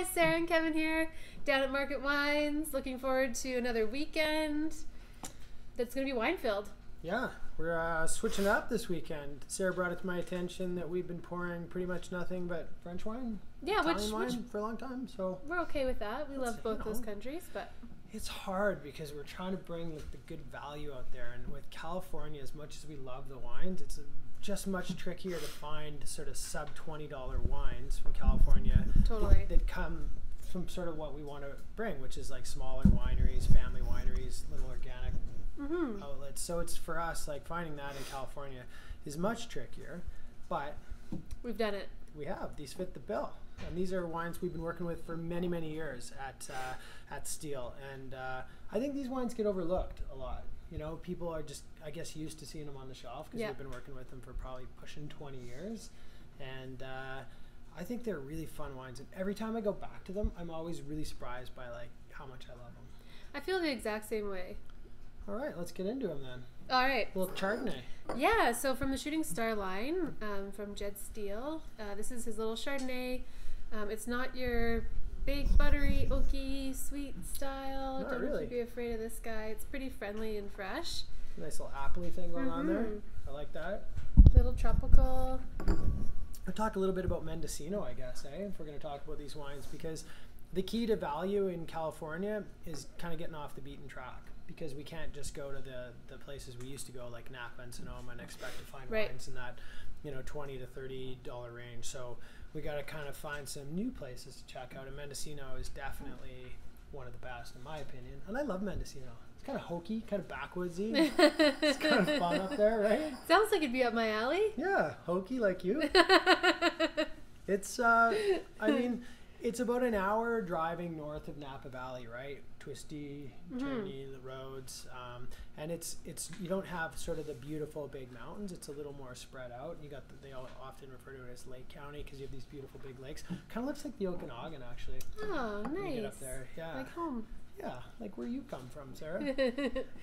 guys, Sarah and Kevin here, down at Market Wines. Looking forward to another weekend that's going to be wine-filled. Yeah, we're switching up this weekend. Sarah brought it to my attention that we've been pouring pretty much nothing but French wine, Yeah, Italian wine for a long time. So we're okay with that. We love both those countries, but it's hard because we're trying to bring the good value out there. And with California, as much as we love the wines, it's just much trickier to find sort of sub $20 wines from California. Totally. that come from sort of what we want to bring, which is like smaller wineries, family wineries, little organic outlets. So it's for us, like finding that in California is much trickier, but we've done it. We have. These fit the bill. And these are wines we've been working with for many, many years at Steel. And I think these wines get overlooked a lot. You know, people are just, I guess, used to seeing them on the shelf because we've been working with them for probably pushing 20 years. And I think they're really fun wines. And every time I go back to them, I'm always really surprised by like how much I love them. I feel the exact same way. All right, let's get into them then. All right. A little Chardonnay. Yeah, so from the Shooting Star line, from Jed Steele, this is his little Chardonnay. It's not your big, buttery, oaky, sweet style. Not Don't really. have to be afraid of this guy. It's pretty friendly and fresh. Nice little appley thing going on there. I like that. Little tropical. I'll talk a little bit about Mendocino, I guess, if we're going to talk about these wines, because the key to value in California is kind of getting off the beaten track, because we can't just go to the places we used to go, like Napa and Sonoma, and expect to find wines in that, $20 to $30 range. So we got to kind of find some new places to check out, and Mendocino is definitely one of the best, in my opinion. And I love Mendocino. It's kind of hokey, kind of backwoodsy. It's kind of fun up there, right? Sounds like it'd be up my alley. Yeah, hokey like you. It's, I mean, it's about an hour driving north of Napa Valley, right? Twisty, journey, the roads, and it's you don't have sort of the beautiful big mountains. It's a little more spread out. You got they all often refer to it as Lake County because you have these beautiful big lakes. Kind of looks like the Okanagan, actually. Oh, nice. When you get up there, yeah. Like home. Yeah, like where you come from, Sarah.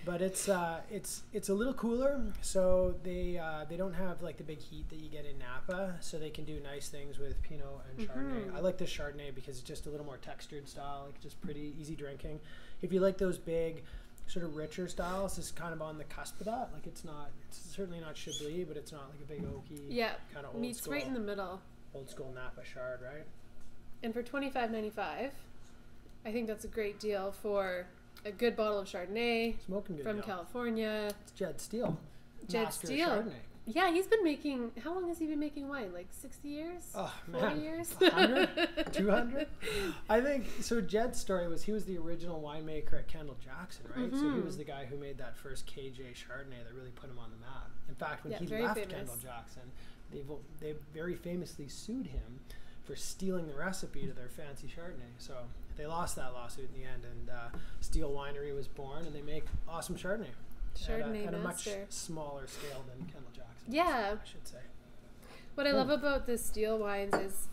But it's a little cooler, so they don't have like the big heat that you get in Napa, so they can do nice things with Pinot and Chardonnay. I like this Chardonnay because it's just a little more textured style, like just pretty easy drinking. If you like those big, sort of richer styles, it's kind of on the cusp of that. Like it's certainly not Chablis, but it's not like a big oaky, kind of old meets school, right in the middle. Old school Napa Chard, right? And for $25.95. I think that's a great deal for a good bottle of Chardonnay Smoking good from deal. California. It's Jed Steele. Jed Master Steele. Chardonnay. Yeah, he's been making, how long has he been making wine? Like 60 years? Oh, 40 man. years? 100? 200? I think, so Jed's story was he was the original winemaker at Kendall Jackson, right? So he was the guy who made that first KJ Chardonnay that really put him on the map. In fact, when he left Kendall Jackson, they very famously sued him for stealing the recipe to their fancy Chardonnay. So they lost that lawsuit in the end, and Steele Winery was born, and they make awesome Chardonnay. Chardonnay at a much master. Smaller scale than Kendall Jackson. Yeah. I should say. What I love about the Steele wines is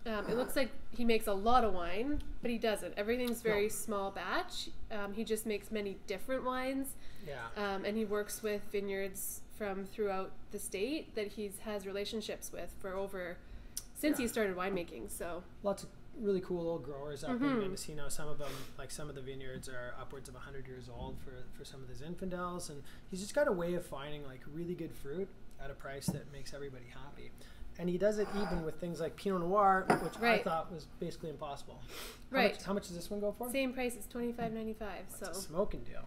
it looks like he makes a lot of wine, but he doesn't. Everything's very small batch. He just makes many different wines. Yeah. And he works with vineyards from throughout the state that he has relationships with since he started winemaking. So lots of really cool little growers up in Mendocino. Some of them, like some of the vineyards, are upwards of 100 years old for some of these infidels, and he's just got a way of finding like really good fruit at a price that makes everybody happy. And he does it even with things like Pinot Noir, which I thought was basically impossible. How much does this one go for? Same price as $25.95. So it's a smoking deal.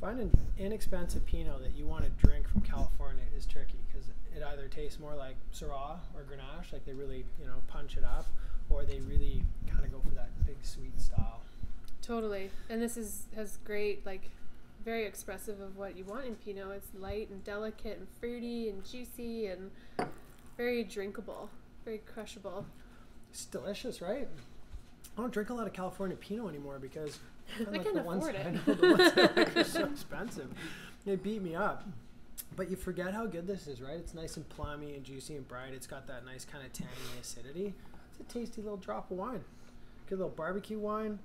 Finding inexpensive Pinot that you want to drink from California is tricky because it either tastes more like Syrah or Grenache, like they really punch it up, or they really kind of go for that big sweet style. Totally. And this has great, like, very expressive of what you want in Pinot. It's light and delicate and fruity and juicy and very drinkable, very crushable. It's delicious, right? I don't drink a lot of California Pinot anymore because I can't afford it. I know the ones that I like are so expensive. They beat me up. But you forget how good this is, right? It's nice and plummy and juicy and bright. It's got that nice kind of tangy acidity. It's a tasty little drop of wine. Good little barbecue wine.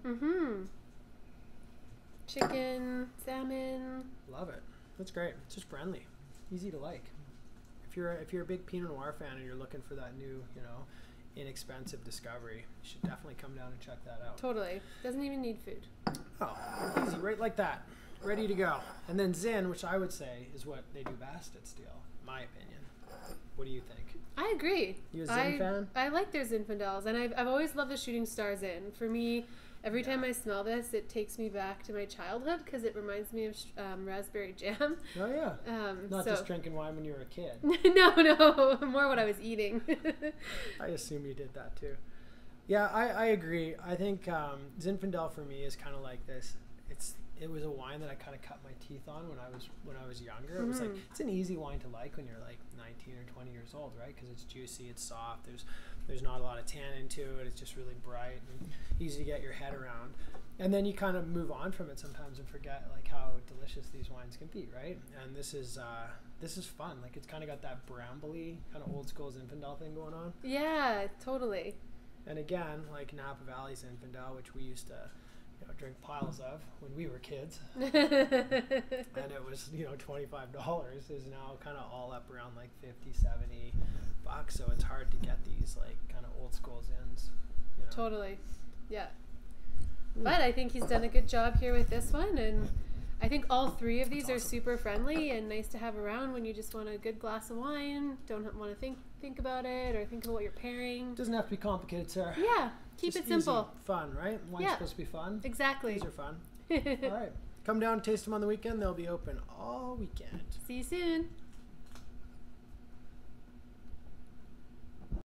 Chicken, salmon. Love it. That's great. It's just friendly, easy to like. If you're a big Pinot Noir fan and you're looking for that new, inexpensive discovery. You should definitely come down and check that out. Totally. Doesn't even need food. Oh, easy, right like that. Ready to go. And then Zinn, which I would say is what they do best at Steel, my opinion. What do you think? I agree. You a Zinn fan? I like their Zinfandels, and I've always loved the Shooting Star Zinn. For me, every time I smell this, it takes me back to my childhood because it reminds me of raspberry jam. Oh, yeah. Not just drinking wine when you were a kid. No, more what I was eating. I assume you did that too. Yeah, I agree. I think Zinfandel for me is kind of like this. It was a wine that I kind of cut my teeth on when I was younger. It was like, it's an easy wine to like when you're like 19 or 20 years old, right? Because it's juicy, it's soft. There's not a lot of tannin to it. It's just really bright and easy to get your head around. And then you kind of move on from it sometimes and forget like how delicious these wines can be, right? And this is fun. Like it's kind of got that brambly kind of old school Zinfandel thing going on. Yeah, totally. And again, like Napa Valley Zinfandel, which we used to drink piles of when we were kids, and it was $25, is now kind of all up around like $50-$70. So it's hard to get these like kind of old school Zins. Totally, yeah. But I think he's done a good job here with this one, and I think all three of these are super friendly and nice to have around when you just want a good glass of wine, don't want to think about it or think about what you're pairing. Doesn't have to be complicated, Sarah. Yeah, keep just it simple. Easy, fun, right? Wine's supposed to be fun. Exactly. These are fun. All right. Come down and taste them on the weekend. They'll be open all weekend. See you soon.